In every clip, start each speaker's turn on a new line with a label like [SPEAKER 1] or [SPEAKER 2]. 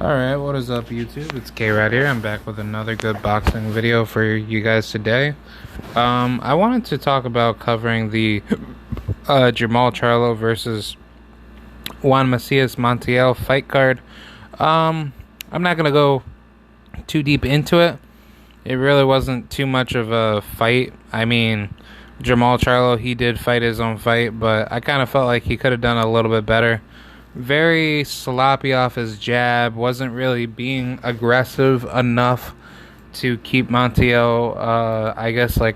[SPEAKER 1] Alright, what is up YouTube? It's K right here. I'm back with another good boxing video for you guys today. I wanted to talk about covering the Jermall Charlo versus Juan Montiel fight card. I'm not gonna go too deep into it. It really wasn't too much of a fight. I mean, Jermall Charlo, he did fight his own fight, but I kind of felt like he could have done a little bit better. Very sloppy off his jab, wasn't really being aggressive enough to keep Montiel, I guess, I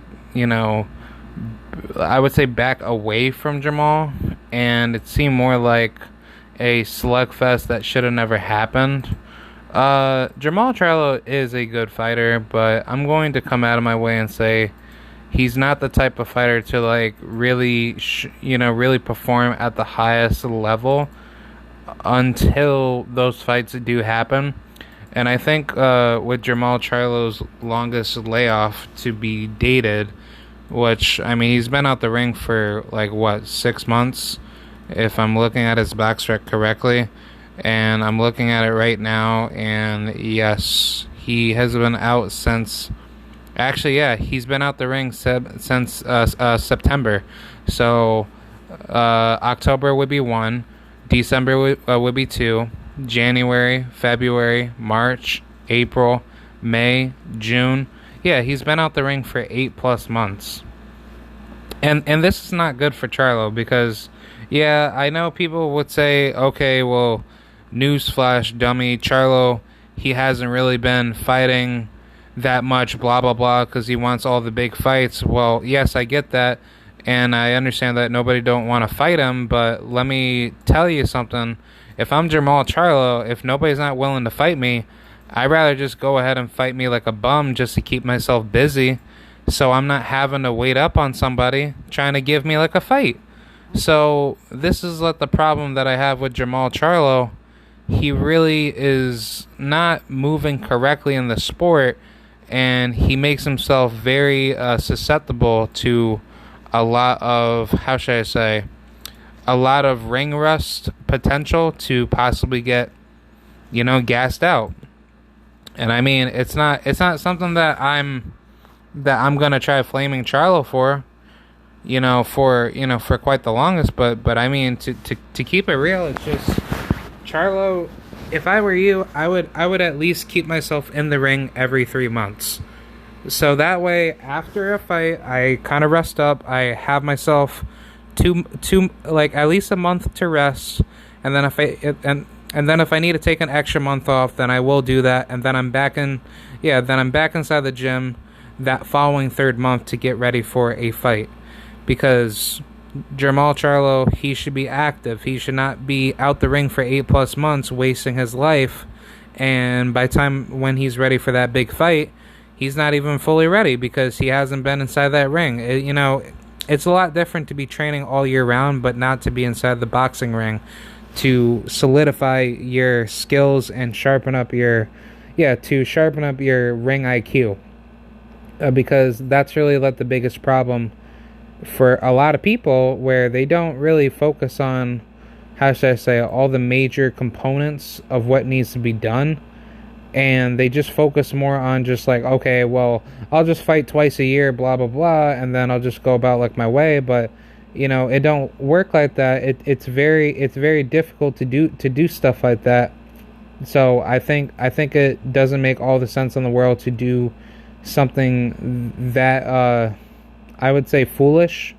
[SPEAKER 1] would say back away from Jermall, and it seemed more like a slugfest that should have never happened. Jermall Charlo is a good fighter, but I'm going to come out of my way and say he's not the type of fighter to really perform at the highest level until those fights do happen. And I think with Jermall Charlo's longest layoff to be dated, which, I mean, he's been out the ring for 6 months, if I'm looking at his backstretch correctly. And I'm looking at it right now, and yes, he has been out since. Actually, yeah, he's been out the ring since September. So October would be 1, December would be 2, January, February, March, April, May, June. Yeah, he's been out the ring for 8+ months. And this is not good for Charlo because, yeah, I know people would say, okay, well, newsflash, dummy, Charlo, he hasn't really been fighting that much, blah, blah, blah, because he wants all the big fights. Well, yes, I get that, and I understand that nobody don't want to fight him, but let me tell you something. If I'm Jermall Charlo, if nobody's not willing to fight me, I'd rather just go ahead and fight me like a bum just to keep myself busy, so I'm not having to wait up on somebody trying to give me like a fight. So this is the problem that I have with Jermall Charlo. He really is not moving correctly in the sport, and he makes himself very susceptible to a lot of, how should I say, a lot of ring rust potential to possibly get, gassed out. And I mean, it's not something that I'm gonna try flaming Charlo for, for quite the longest. But I mean, to keep it real, it's just Charlo. If I were you, I would at least keep myself in the ring every 3 months. So that way, after a fight, I kind of rest up. I have myself at least a month to rest, and then if I need to take an extra month off, then I will do that, and then I'm back inside the gym that following third month to get ready for a fight, because Jermall Charlo, he should be active. He should not be out the ring for 8+ months wasting his life, and by the time when he's ready for that big fight, he's not even fully ready because he hasn't been inside that ring. It's a lot different to be training all year round, but not to be inside the boxing ring to solidify your skills and sharpen up your ring IQ. Because that's really the biggest problem for a lot of people, where they don't really focus on, how should I say, all the major components of what needs to be done, and they just focus more on just okay, well, I'll just fight twice a year, blah blah blah, and then I'll just go about my way. But it don't work like that. It's very difficult to do stuff like that. So I think it doesn't make all the sense in the world to do something that I would say foolish,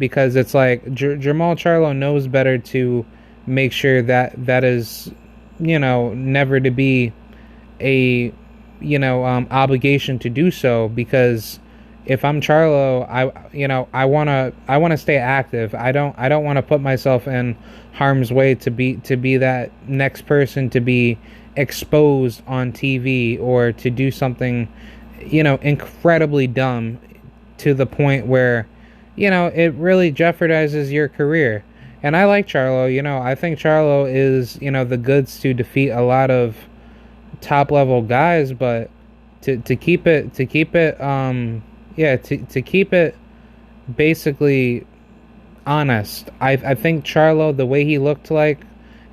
[SPEAKER 1] because it's Jermall Charlo knows better to make sure that is never to be a obligation to do so. Because if I'm Charlo, I want to stay active. I don't want to put myself in harm's way to be that next person to be exposed on TV, or to do something incredibly dumb to the point where it really jeopardizes your career. And I like Charlo. I think Charlo is the goods to defeat a lot of top level guys, but to keep it basically honest, I think Charlo, the way he looked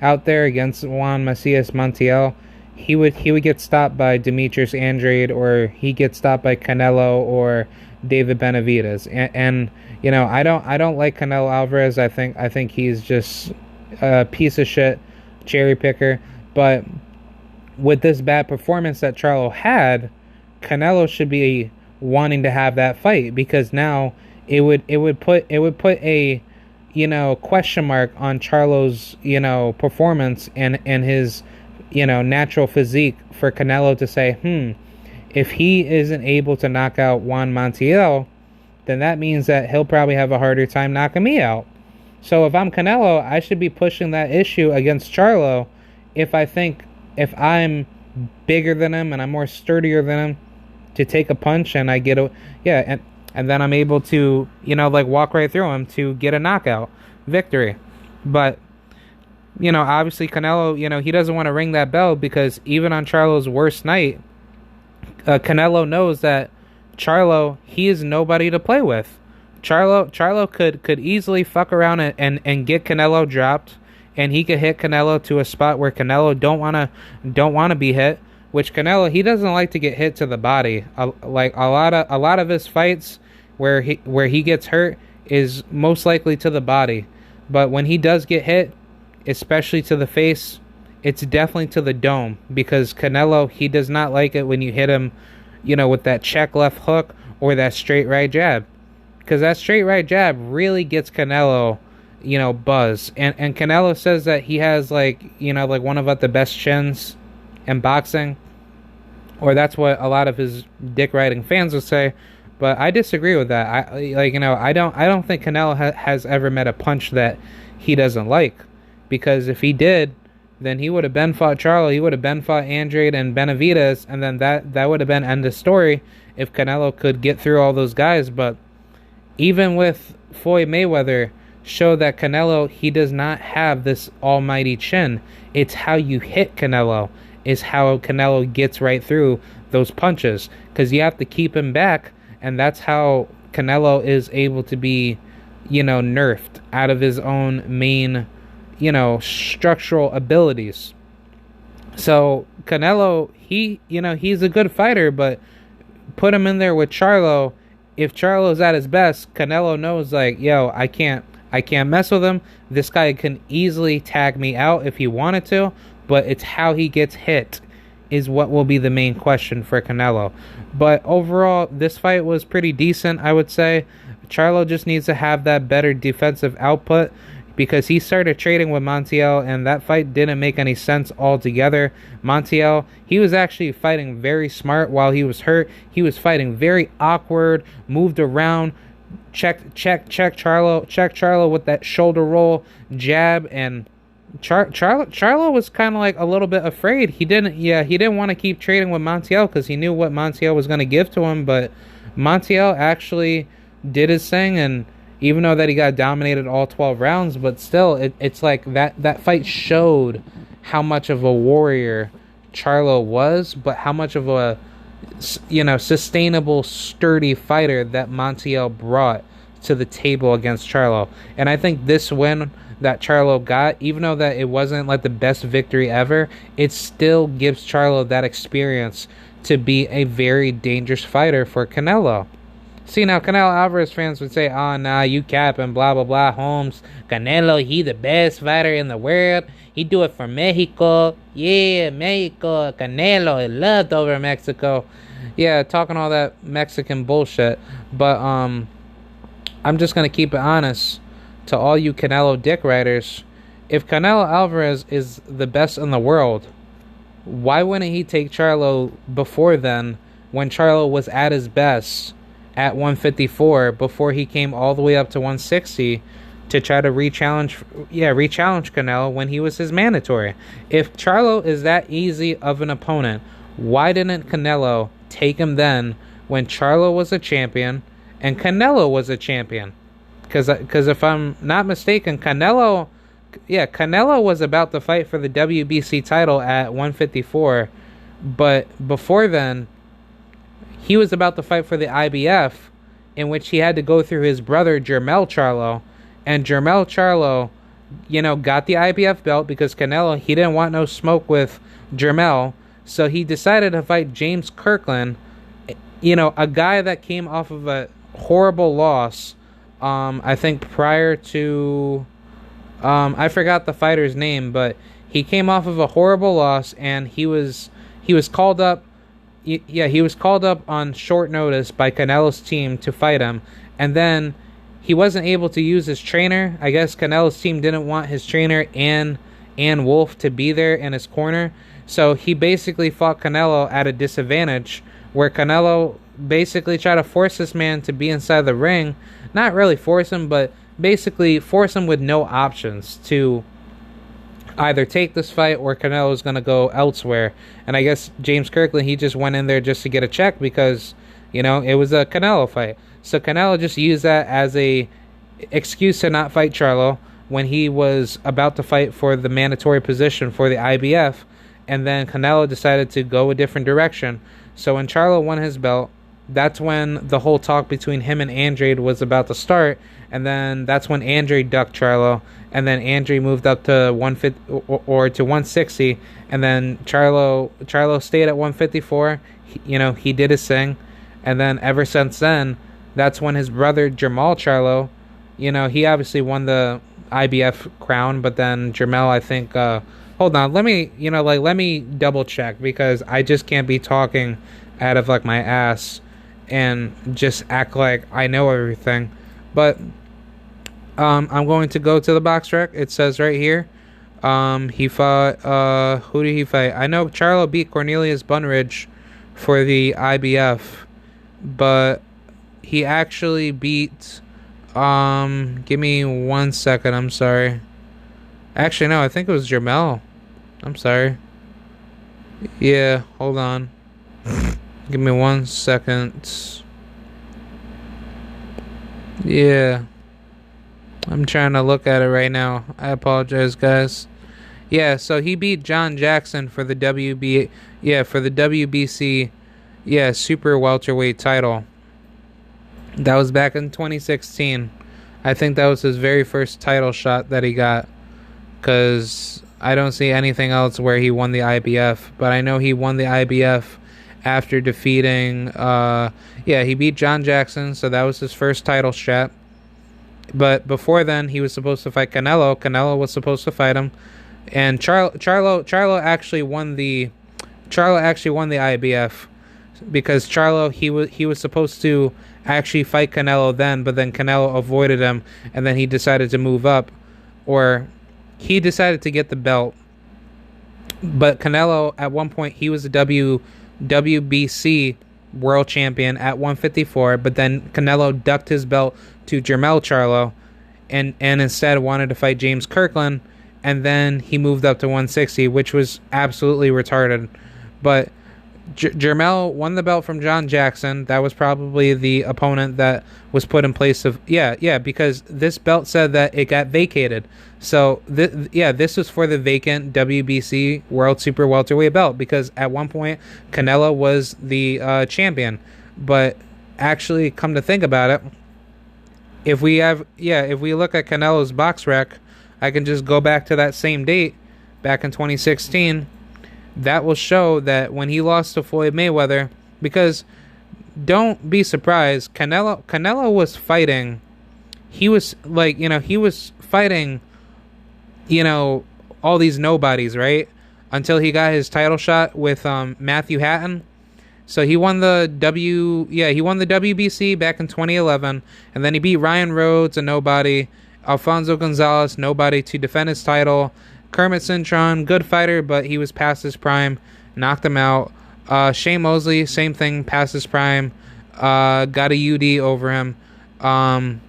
[SPEAKER 1] out there against Juan Montiel, he would get stopped by Demetrius Andrade, or he gets stopped by Canelo or David Benavidez. And I don't like Canelo Alvarez. I think he's just a piece of shit, cherry picker. But with this bad performance that Charlo had, Canelo should be wanting to have that fight, because now it would put a question mark on Charlo's performance and his natural physique, for Canelo to say, if he isn't able to knock out Juan Montiel, then that means that he'll probably have a harder time knocking me out. So if I'm Canelo, I should be pushing that issue against Charlo, if I'm bigger than him and I'm more sturdier than him, to take a punch and I get and then I'm able to walk right through him to get a knockout victory. But obviously Canelo, he doesn't want to ring that bell, because even on Charlo's worst night, Canelo knows that Charlo, he is nobody to play with. Charlo could easily fuck around and get Canelo dropped, and he could hit Canelo to a spot where Canelo don't wanna be hit. Which Canelo, he doesn't like to get hit to the body. Like a lot of his fights where he gets hurt is most likely to the body. But when he does get hit, especially to the face, it's definitely to the dome, because Canelo, he does not like it when you hit him, with that check left hook or that straight right jab, because that straight right jab really gets Canelo, buzz. And Canelo says that he has like one of the best chins in boxing, or that's what a lot of his dick riding fans would say. But I disagree with that. I don't think Canelo has ever met a punch that he doesn't like, because if he did, then he would have been fought Charlo, he would have been fought Andrade and Benavidez, and then that would have been end of story if Canelo could get through all those guys. But even with Floyd Mayweather, show that Canelo, he does not have this almighty chin. It's how you hit Canelo is how Canelo gets right through those punches, because you have to keep him back, and that's how Canelo is able to be nerfed out of his own main structural abilities. So Canelo, he's a good fighter, but put him in there with Charlo. If Charlo's at his best, Canelo knows, like, yo, I can't mess with him. This guy can easily tag me out if he wanted to, but it's how he gets hit is what will be the main question for Canelo. But overall, this fight was pretty decent, I would say. Charlo just needs to have that better defensive output, because he started trading with Montiel, and that fight didn't make any sense altogether. Montiel, he was actually fighting very smart while he was hurt. He was fighting very awkward, moved around, check Charlo with that shoulder roll jab, and Charlo was kind of like a little bit afraid. He didn't want to keep trading with Montiel, because he knew what Montiel was going to give to him. But Montiel actually did his thing, and even though that he got dominated all 12 rounds, but still, it's like that fight showed how much of a warrior Charlo was, but how much of a sustainable, sturdy fighter that Montiel brought to the table against Charlo. And I think this win that Charlo got, even though that it wasn't like the best victory ever, it still gives Charlo that experience to be a very dangerous fighter for Canelo. See, now Canelo Alvarez fans would say, oh, nah, you capping, blah, blah, blah, Holmes. Canelo, he the best fighter in the world. He do it for Mexico. Yeah, Mexico. Canelo is loved over Mexico. Yeah, talking all that Mexican bullshit. But I'm just going to keep it honest to all you Canelo dick riders. If Canelo Alvarez is the best in the world, why wouldn't he take Charlo before then, when Charlo was at his best at 154, before he came all the way up to 160 to try to re-challenge Canelo when he was his mandatory? If Charlo is that easy of an opponent, why didn't Canelo take him then, when Charlo was a champion and Canelo was a champion? Because if I'm not mistaken, Canelo was about to fight for the WBC title at 154, but before then, he was about to fight for the IBF, in which he had to go through his brother Jermall Charlo, and Jermall Charlo, got the IBF belt because Canelo, he didn't want no smoke with Jermall, So he decided to fight James Kirkland, a guy that came off of a horrible loss. I think prior to, I forgot the fighter's name, but he came off of a horrible loss, and he was called up. Yeah, he was called up on short notice by Canelo's team to fight him, and then he wasn't able to use his trainer. I guess Canelo's team didn't want his trainer and Wolf to be there in his corner, so he basically fought Canelo at a disadvantage, where Canelo basically tried to force this man to be inside the ring. Not really force him, but basically force him with no options to either take this fight or Canelo's going to go elsewhere. And I guess James Kirkland, he just went in there just to get a check because, it was a Canelo fight. So Canelo just used that as a excuse to not fight Charlo when he was about to fight for the mandatory position for the IBF. And then Canelo decided to go a different direction. So when Charlo won his belt, that's when the whole talk between him and Andrade was about to start. And then that's when Andrade ducked Charlo. And then Andrade moved up to 150 or to 160. And then Charlo stayed at 154. He did his thing. And then ever since then, that's when his brother Jermall Charlo, he obviously won the IBF crown. But then Jermall, I think, hold on, let me double check, because I just can't be talking out of my ass and just act like I know everything. But I'm going to go to the box rec. It says right here, he fought, who did he fight? I know Charlo beat Cornelius Bunridge for the IBF, but he actually beat, give me 1 second, I'm sorry. Actually, no, I think it was Jermall. I'm sorry. Yeah, hold on. Give me 1 second. Yeah. I'm trying to look at it right now. I apologize, guys. Yeah, so he beat John Jackson for the WBC, super welterweight title. That was back in 2016. I think that was his very first title shot that he got, because I don't see anything else where he won the IBF. But I know he won the IBF after defeating, he beat John Jackson, so that was his first title shot. But before then, he was supposed to fight Canelo. Canelo was supposed to fight him, and Charlo actually won the IBF, because Charlo, he was supposed to actually fight Canelo then, but then Canelo avoided him, and then he decided to move up, or he decided to get the belt. But Canelo, at one point, he was a WBC world champion at 154, but then Canelo ducked his belt to Jermall Charlo, and instead wanted to fight James Kirkland, and then he moved up to 160, which was absolutely retarded. But Jermall won the belt from John Jackson. That was probably the opponent that was put in place of, because this belt said that it got vacated. So this was for the vacant WBC World Super Welterweight belt, because at one point Canelo was the champion. But actually, come to think about it, if we look at Canelo's box rec, I can just go back to that same date, back in 2016. That will show that when he lost to Floyd Mayweather, because don't be surprised, Canelo was fighting. He was fighting, all these nobodies, right? Until he got his title shot with Matthew Hatton. So he won the WBC back in 2011, and then he beat Ryan Rhodes, a nobody, Alfonso Gonzalez, nobody, to defend his title. Kermit Cintron, good fighter, but he was past his prime, knocked him out. Shane Mosley, same thing, past his prime, got a UD over him. And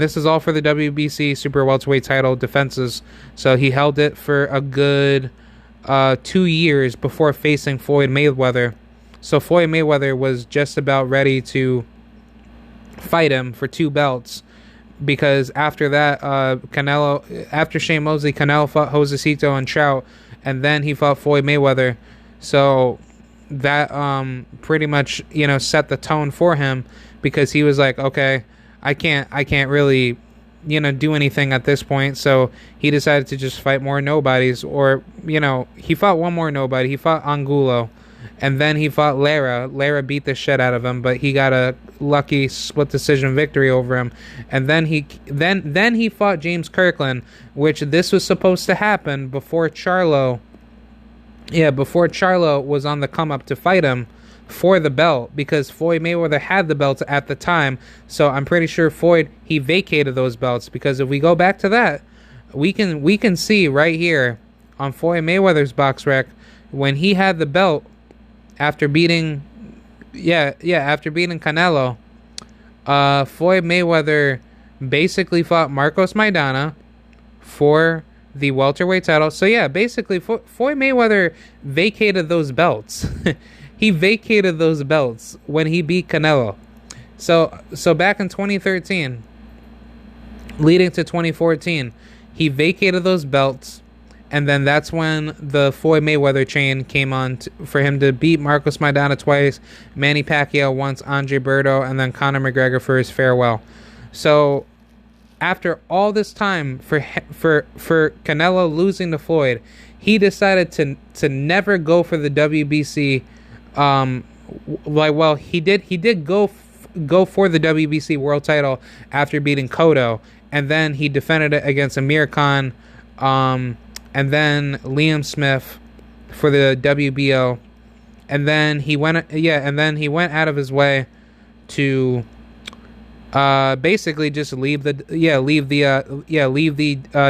[SPEAKER 1] this is all for the WBC Super Welterweight title defenses. So he held it for a good 2 years before facing Floyd Mayweather. So Floyd Mayweather was just about ready to fight him for 2 belts, because after that, after Shane Mosley, Canelo fought Josecito and Trout, and then he fought Floyd Mayweather. So that pretty much set the tone for him, because he was like, okay, I can't really do anything at this point. So he decided to just fight more nobodies, or he fought one more nobody. He fought Angulo, and then he fought Lara. Lara beat the shit out of him, but he got a lucky split decision victory over him. And then he fought James Kirkland, which this was supposed to happen before Charlo. Yeah, before Charlo was on the come up to fight him for the belt, because Floyd Mayweather had the belts at the time. So I'm pretty sure he vacated those belts, because if we go back to that, we can see right here on Floyd Mayweather's box rec when he had the belt after beating Canelo. Floyd Mayweather basically fought Marcos Maidana for the welterweight title. So yeah, basically Floyd Mayweather vacated those belts. He vacated those belts when he beat Canelo. So back in 2013, leading to 2014, he vacated those belts, and then that's when the Floyd Mayweather chain came on for him to beat Marcos Maidana twice, Manny Pacquiao once, Andre Berto, and then Conor McGregor for his farewell. So after all this time for Canelo losing to Floyd, he decided to never go for the WBC. He did go for the WBC world title after beating Cotto, and then he defended it against Amir Khan, and then Liam Smith for the WBO, and then he went out of his way to basically just leave the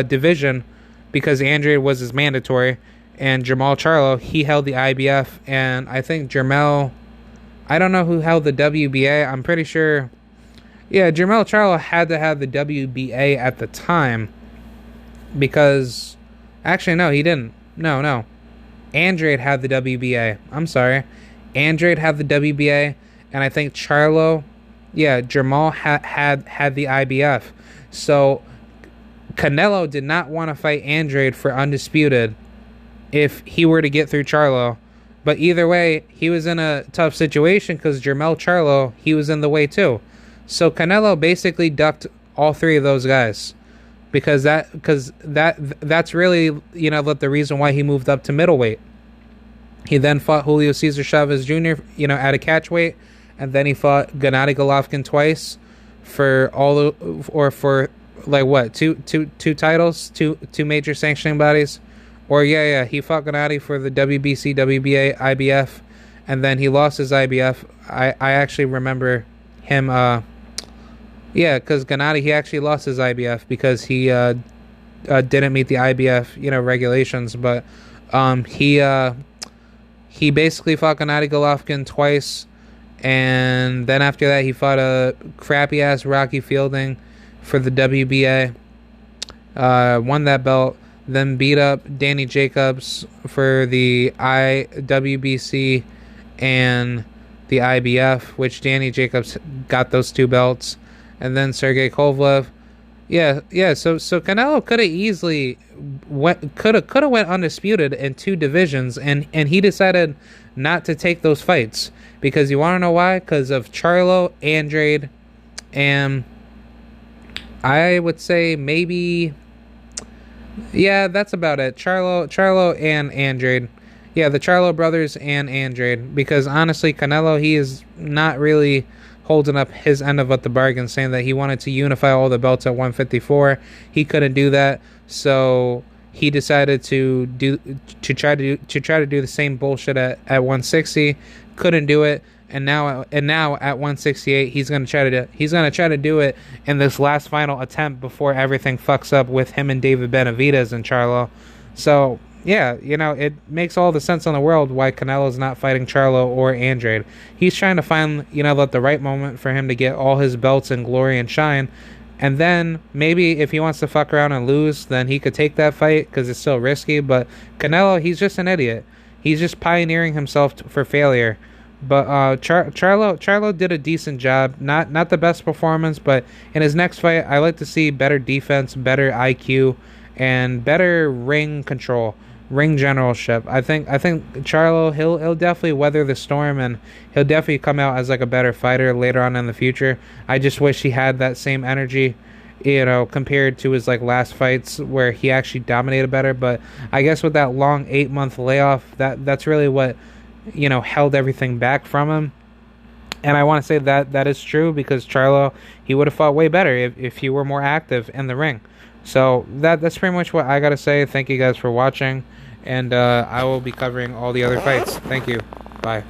[SPEAKER 1] division, because Andrade was his mandatory. And Jermall Charlo, he held the IBF, and I think Jermall, I don't know who held the WBA. I'm pretty sure, Jermall Charlo had to have the WBA at the time, because, actually, no, he didn't. No. Andrade had the WBA. I'm sorry. Andrade had the WBA, and I think Charlo, Jermall had the IBF. So Canelo did not want to fight Andrade for undisputed if he were to get through Charlo. But either way, he was in a tough situation, because Jermall Charlo, he was in the way too. So Canelo basically ducked all three of those guys, because that's really the reason why he moved up to middleweight. He then fought Julio Cesar Chavez Jr. At a catchweight, and then he fought Gennady Golovkin twice for two titles, two major sanctioning bodies. Or he fought Gennady for the WBC, WBA, IBF, and then he lost his IBF. I actually remember him, because Gennady, he actually lost his IBF because he didn't meet the IBF, regulations. But he basically fought Gennady Golovkin twice, and then after that he fought a crappy ass Rocky Fielding for the WBA, won that belt. Then beat up Danny Jacobs for the WBC and the IBF, which Danny Jacobs got those two belts. And then Sergey Kovalev. So Canelo could have easily went undisputed in two divisions, and he decided not to take those fights, because you want to know why? Because of Charlo, Andrade, and I would say maybe, that's about it. Charlo and Andrade. The Charlo brothers and Andrade. Because honestly, Canelo, he is not really holding up his end of the bargain, saying that he wanted to unify all the belts at 154. He couldn't do that, so he decided to try to do the same bullshit at 160. Couldn't do it. And now at 168, he's gonna try to do it in this last final attempt before everything fucks up with him and David Benavidez and Charlo. So it makes all the sense in the world why Canelo's not fighting Charlo or Andrade. He's trying to find the right moment for him to get all his belts in glory and shine, and then maybe if he wants to fuck around and lose, then he could take that fight because it's still risky. But Canelo, he's just an idiot. He's just pioneering himself for failure. But Charlo did a decent job. Not the best performance, but in his next fight, I like to see better defense, better IQ, and better ring control, ring generalship. I think Charlo, he'll definitely weather the storm, and he'll definitely come out as a better fighter later on in the future. I just wish he had that same energy you know, compared to his like last fights where he actually dominated better. But I guess with that long 8 month layoff, that's really what, you know, held everything back from him. And I want to say that that is true because Charlo, he would have fought way better if he were more active in the ring. So that's pretty much what I gotta say. Thank you guys for watching, and I will be covering all the other fights. Thank you. Bye.